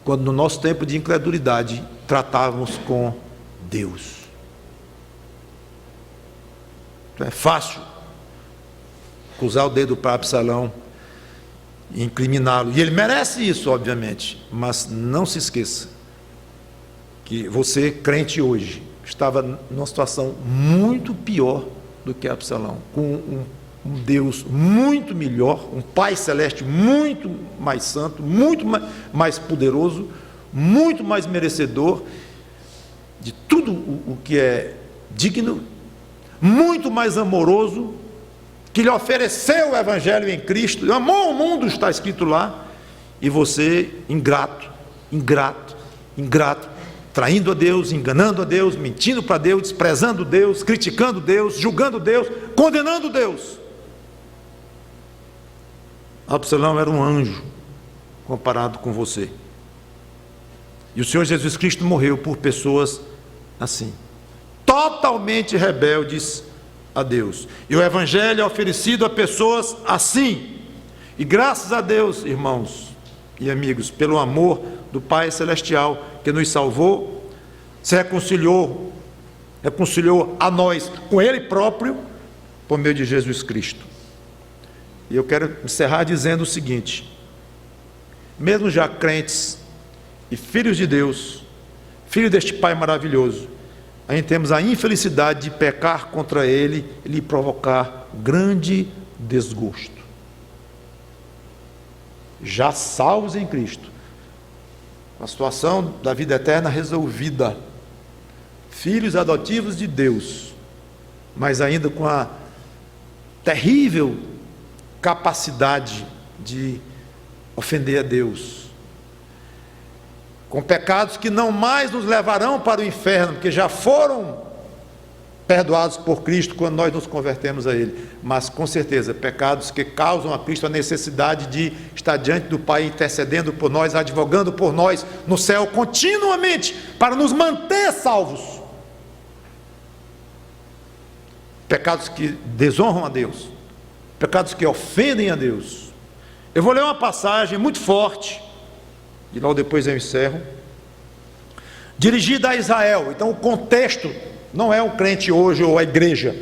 quando no nosso tempo de incredulidade tratávamos com Deus. Então é fácil acusar o dedo para Absalão e incriminá-lo, e ele merece isso, obviamente, mas não se esqueça que você, crente hoje, estava numa situação muito pior do que Absalão, com um Deus muito melhor, um Pai Celeste muito mais santo, muito mais poderoso, muito mais merecedor de tudo o que é digno, muito mais amoroso, que lhe ofereceu o Evangelho em Cristo, amou o mundo, está escrito lá, e você, ingrato, traindo a Deus, enganando a Deus, mentindo para Deus, desprezando Deus, criticando Deus, julgando Deus, condenando Deus. Absalão era um anjo comparado com você. E o Senhor Jesus Cristo morreu por pessoas assim, totalmente rebeldes a Deus. E o Evangelho é oferecido a pessoas assim. E graças a Deus, irmãos e amigos, pelo amor do Pai Celestial que nos salvou, se reconciliou a nós com Ele próprio, por meio de Jesus Cristo. E eu quero encerrar dizendo o seguinte: mesmo já crentes e filhos de Deus, filhos deste Pai maravilhoso, ainda temos a infelicidade de pecar contra Ele e lhe provocar grande desgosto. Já salvos em Cristo, a situação da vida eterna resolvida, filhos adotivos de Deus, mas ainda com a terrível capacidade de ofender a Deus, com pecados que não mais nos levarão para o inferno, porque já foram perdoados por Cristo quando nós nos convertemos a Ele, mas com certeza pecados que causam a Cristo a necessidade de estar diante do Pai, intercedendo por nós, advogando por nós no céu continuamente, para nos manter salvos. Pecados que desonram a Deus, pecados que ofendem a Deus. Eu vou ler uma passagem muito forte, e logo depois eu encerro, dirigida a Israel. Então o contexto não é o crente hoje ou a igreja,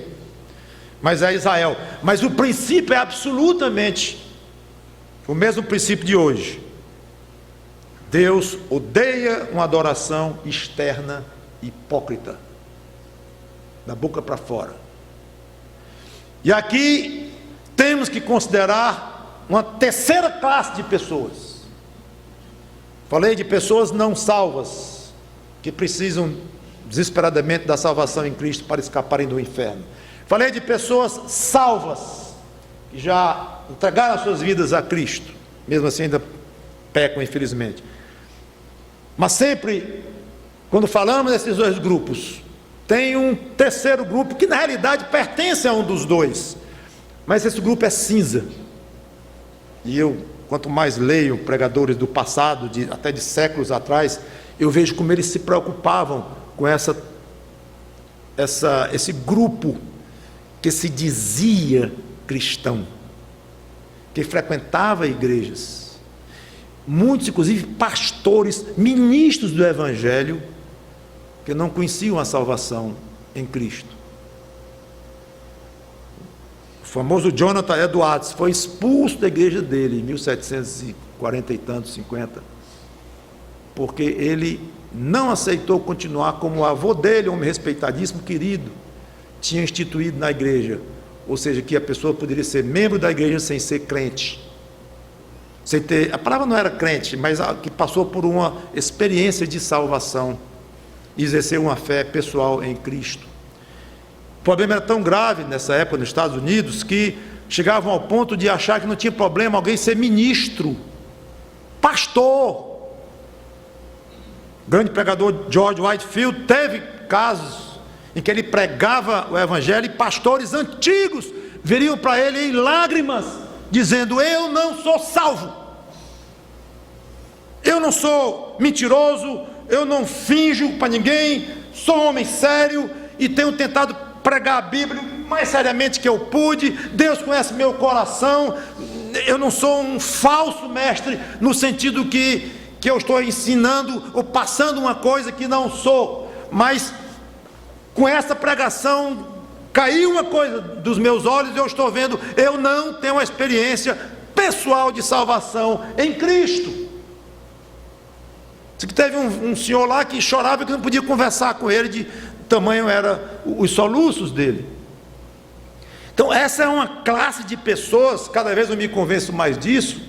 mas é Israel. Mas o princípio é absolutamente o mesmo princípio de hoje. Deus odeia uma adoração externa hipócrita, da boca para fora. E aqui temos que considerar uma terceira classe de pessoas. Falei de pessoas não salvas, que precisam desesperadamente da salvação em Cristo para escaparem do inferno. Falei de pessoas salvas, que já entregaram as suas vidas a Cristo, mesmo assim ainda pecam, infelizmente. Mas sempre, quando falamos desses dois grupos, tem um terceiro grupo que na realidade pertence a um dos dois, mas esse grupo é cinza. E eu, quanto mais leio pregadores do passado, até de séculos atrás, eu vejo como eles se preocupavam com esse grupo que se dizia cristão, que frequentava igrejas, muitos inclusive pastores, ministros do Evangelho, que não conheciam a salvação em Cristo. O famoso Jonathan Edwards foi expulso da igreja dele em 1740 e tantos, 50, porque ele não aceitou continuar como o avô dele, um homem respeitadíssimo, querido, tinha instituído na igreja, ou seja, que a pessoa poderia ser membro da igreja sem ser crente, sem ter, a palavra não era crente, mas que passou por uma experiência de salvação, e exercer uma fé pessoal em Cristo. O problema era tão grave nessa época nos Estados Unidos, que chegavam ao ponto de achar que não tinha problema alguém ser ministro, pastor. O grande pregador George Whitefield teve casos em que ele pregava o Evangelho e pastores antigos viriam para ele em lágrimas, dizendo: eu não sou salvo, eu não sou mentiroso, eu não finjo para ninguém, sou um homem sério e tenho tentado pregar a Bíblia o mais seriamente que eu pude, Deus conhece meu coração, eu não sou um falso mestre, no sentido que eu estou ensinando ou passando uma coisa que não sou, mas com essa pregação caiu uma coisa dos meus olhos e eu estou vendo, eu não tenho uma experiência pessoal de salvação em Cristo. Teve um senhor lá que chorava que não podia conversar com ele, de tamanho era os soluços dele. Então essa é uma classe de pessoas, cada vez eu me convenço mais disso,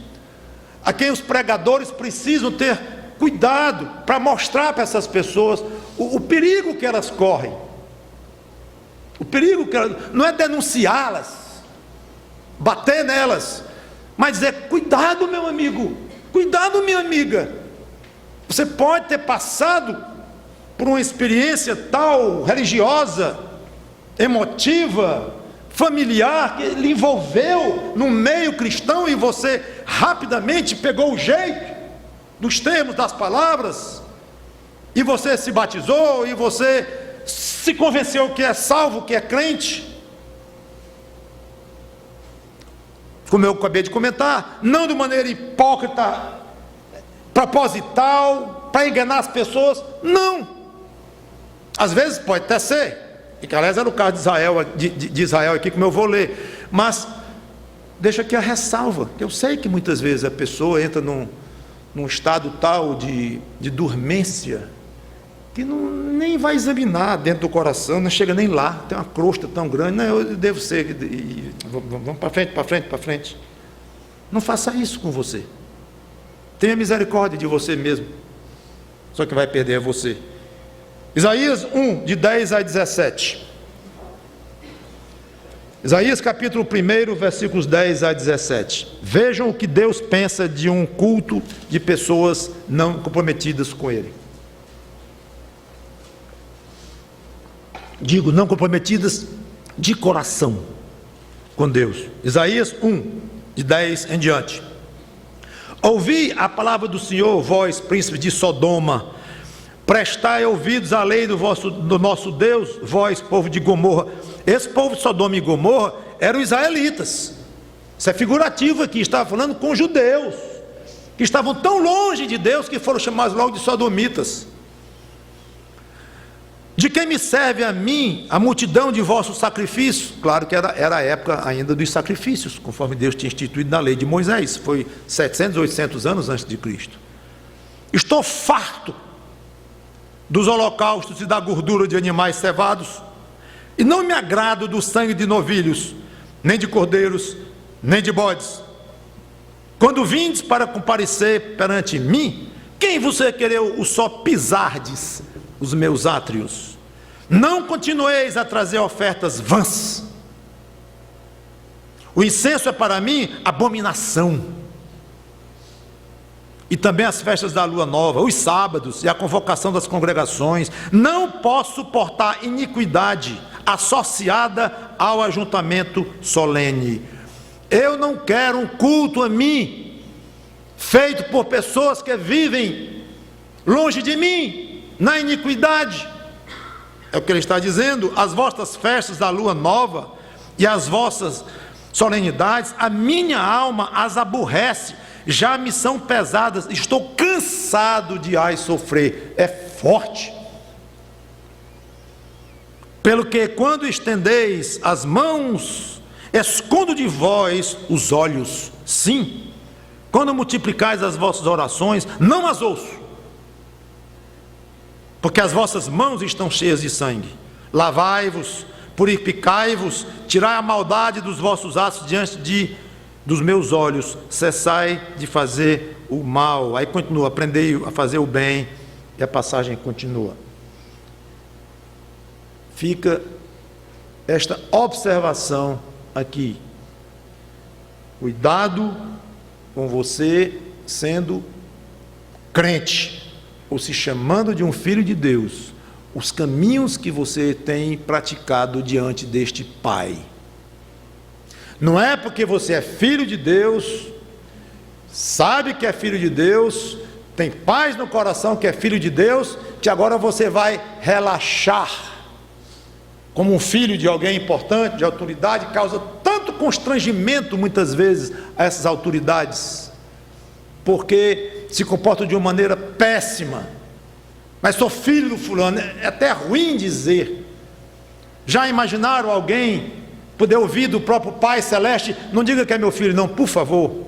a quem os pregadores precisam ter cuidado para mostrar para essas pessoas o perigo que elas correm. O perigo que elas, não é denunciá-las, bater nelas, mas dizer: cuidado, meu amigo, cuidado, minha amiga. Você pode ter passado por uma experiência tal, religiosa, emotiva, familiar, que lhe envolveu no meio cristão e você rapidamente pegou o jeito dos termos, das palavras, e você se batizou, e você se convenceu que é salvo, que é crente. Como eu acabei de comentar, não de maneira hipócrita, proposital, para enganar as pessoas, não. Às vezes pode até ser, e que aliás era o caso de Israel aqui, como eu vou ler, mas deixa aqui a ressalva, que eu sei que muitas vezes a pessoa entra num estado tal de dormência, que nem vai examinar dentro do coração, não chega nem lá, tem uma crosta tão grande, não, eu devo ser, vamos para frente, para frente, para frente. Não faça isso com você. Tenha misericórdia de você mesmo, só que vai perder é você. Isaías 1, de 10 a 17. Isaías capítulo 1, versículos 10 a 17. Vejam o que Deus pensa de um culto de pessoas não comprometidas com Ele. Digo, não comprometidas de coração com Deus. Isaías 1, de 10 em diante. Ouvi a palavra do Senhor, vós, príncipes de Sodoma. Prestai ouvidos à lei do nosso Deus, vós, povo de Gomorra. Esse povo de Sodoma e Gomorra eram israelitas. Isso é figurativo aqui, estava falando com judeus, que estavam tão longe de Deus que foram chamados logo de sodomitas. De quem me serve a mim a multidão de vossos sacrifícios? Claro que era a época ainda dos sacrifícios, conforme Deus tinha instituído na lei de Moisés. Foi 700, 800 anos antes de Cristo. Estou farto dos holocaustos e da gordura de animais cevados, e não me agrado do sangue de novilhos, nem de cordeiros, nem de bodes. Quando vindes para comparecer perante mim, quem vos requereu o só pisardes os meus átrios? Não continueis a trazer ofertas vãs. O incenso é para mim abominação. E também as festas da lua nova, os sábados e a convocação das congregações. Não posso suportar iniquidade associada ao ajuntamento solene. Eu não quero um culto a mim, feito por pessoas que vivem longe de mim, na iniquidade. É o que ele está dizendo. As vossas festas da lua nova e as vossas solenidades, a minha alma as aborrece, já me são pesadas, estou cansado de as sofrer. É forte. Pelo que quando estendeis as mãos, escondo de vós os olhos. Sim, quando multiplicais as vossas orações, não as ouço, porque as vossas mãos estão cheias de sangue. Lavai-vos, purificai-vos, tirai a maldade dos vossos atos diante dos meus olhos, cessai de fazer o mal. Aí continua, aprendei a fazer o bem, e a passagem continua. Fica esta observação aqui. Cuidado com você sendo crente, ou se chamando de um filho de Deus, os caminhos que você tem praticado diante deste Pai. Não é porque você é filho de Deus, sabe que é filho de Deus, tem paz no coração que é filho de Deus, que agora você vai relaxar como um filho de alguém importante, de autoridade. Causa tanto constrangimento muitas vezes a essas autoridades, porque se comportam de uma maneira péssima. Mas sou filho do fulano, é até ruim dizer. Já imaginaram alguém poder ouvir do próprio Pai Celeste: não diga que é meu filho, não, por favor.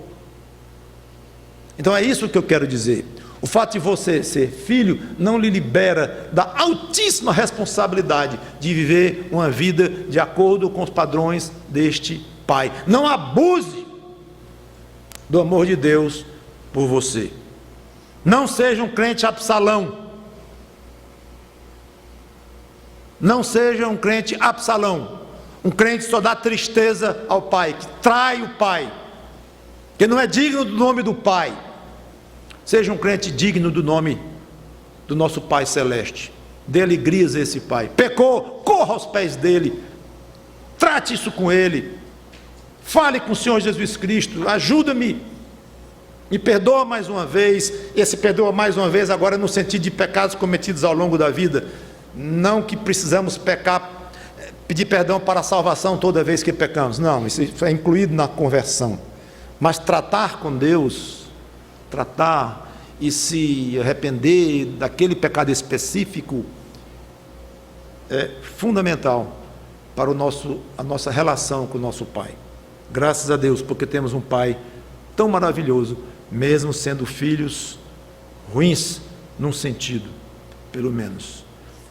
Então é isso que eu quero dizer. O fato de você ser filho não lhe libera da altíssima responsabilidade de viver uma vida de acordo com os padrões deste Pai. Não abuse do amor de Deus por você. Não seja um crente Absalão. Não seja um crente Absalão. Um crente que só dá tristeza ao Pai, que trai o Pai, que não é digno do nome do Pai. Seja um crente digno do nome do nosso Pai Celeste. Dê alegrias a esse Pai. Pecou, corra aos pés dele. Trate isso com ele. Fale com o Senhor Jesus Cristo. Ajuda-me. Me perdoa mais uma vez. Esse perdoa mais uma vez agora no sentido de pecados cometidos ao longo da vida. Não que precisamos pecar, pedir perdão para a salvação toda vez que pecamos. Não, isso é incluído na conversão. Mas tratar com Deus, tratar e se arrepender daquele pecado específico é fundamental para a nossa relação com o nosso Pai. Graças a Deus, porque temos um Pai tão maravilhoso, mesmo sendo filhos ruins num sentido, pelo menos.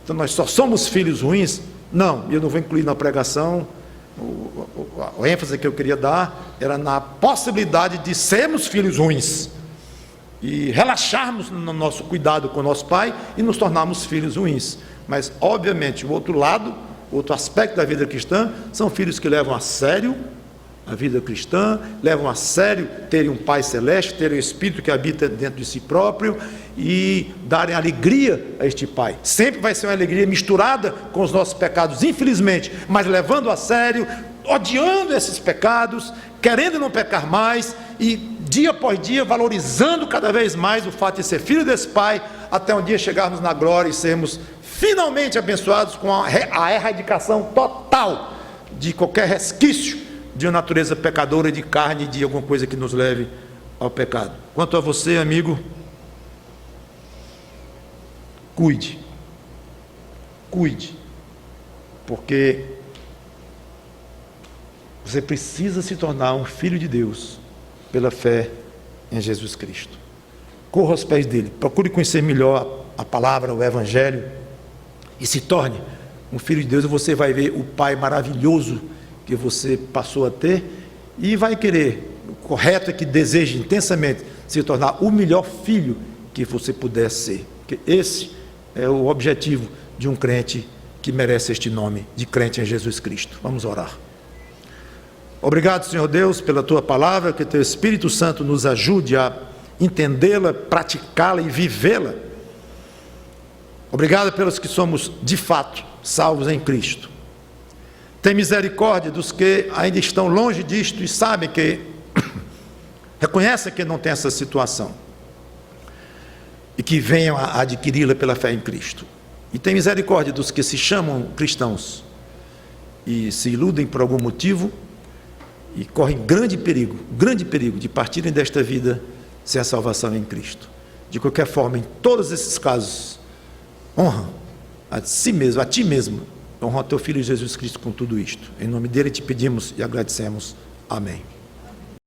Então nós só somos filhos ruins? Não, eu não vou incluir na pregação. A ênfase que eu queria dar era na possibilidade de sermos filhos ruins e relaxarmos no nosso cuidado com o nosso Pai e nos tornarmos filhos ruins. Mas obviamente o outro lado outro aspecto da vida cristã, são filhos que levam a sério a vida cristã, levam a sério terem um Pai Celeste, terem o Espírito que habita dentro de si próprio e darem alegria a este Pai. Sempre vai ser uma alegria misturada com os nossos pecados, infelizmente, mas levando a sério, odiando esses pecados, querendo não pecar mais e dia após dia valorizando cada vez mais o fato de ser filho desse Pai, até um dia chegarmos na glória e sermos finalmente abençoados com a erradicação total de qualquer resquício de uma natureza pecadora, de carne, de alguma coisa que nos leve ao pecado. Quanto a você, amigo, cuide, porque você precisa se tornar um filho de Deus pela fé em Jesus Cristo. Corra aos pés dele, procure conhecer melhor a palavra, o Evangelho, e se torne um filho de Deus, e você vai ver o Pai maravilhoso que você passou a ter, e vai querer, o correto é que deseje intensamente se tornar o melhor filho que você puder ser, porque esse é o objetivo de um crente que merece este nome, de crente em Jesus Cristo. Vamos orar. Obrigado, Senhor Deus, pela Tua palavra, que Teu Espírito Santo nos ajude a entendê-la, praticá-la e vivê-la. Obrigado pelos que somos, de fato, salvos em Cristo. Tem misericórdia dos que ainda estão longe disto e sabem que, reconhecem que não tem essa situação, e que venham a adquiri-la pela fé em Cristo. E tem misericórdia dos que se chamam cristãos e se iludem por algum motivo e correm grande perigo de partirem desta vida sem a salvação em Cristo. De qualquer forma, em todos esses casos, honra a si mesmo, a ti mesmo, honra ao teu Filho Jesus Cristo com tudo isto. Em nome dele te pedimos e agradecemos. Amém.